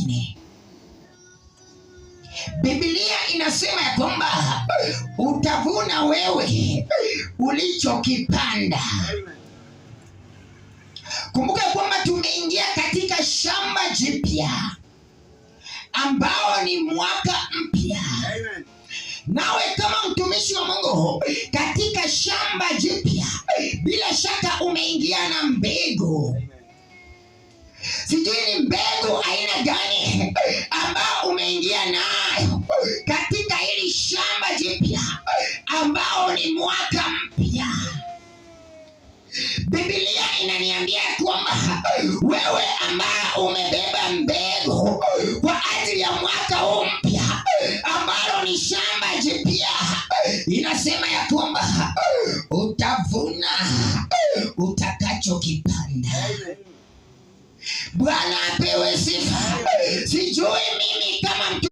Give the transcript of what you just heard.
mwingine. Biblia inasema ya kwamba utavuna wewe ulichokipanda. Kumbuka kwamba tumeingia katika shamba jipya ambao ni mwaka mpya. Nawe kama mtumishi wa Mungu katika shamba jipya, bila shaka umeingia na mbegu. Sijui ni mbegu aina gani ambao umeingia nayo katika hili shamba jipya ambao ni mwaka mpya. Biblia inaniambia kwamba wewe ambao umebeba mbegu kwa ajili ya mwaka huu mpya ambalo ni shamba jipya, inasema ya kwamba utavuna utakachokipanda. Bwana apewe sifa.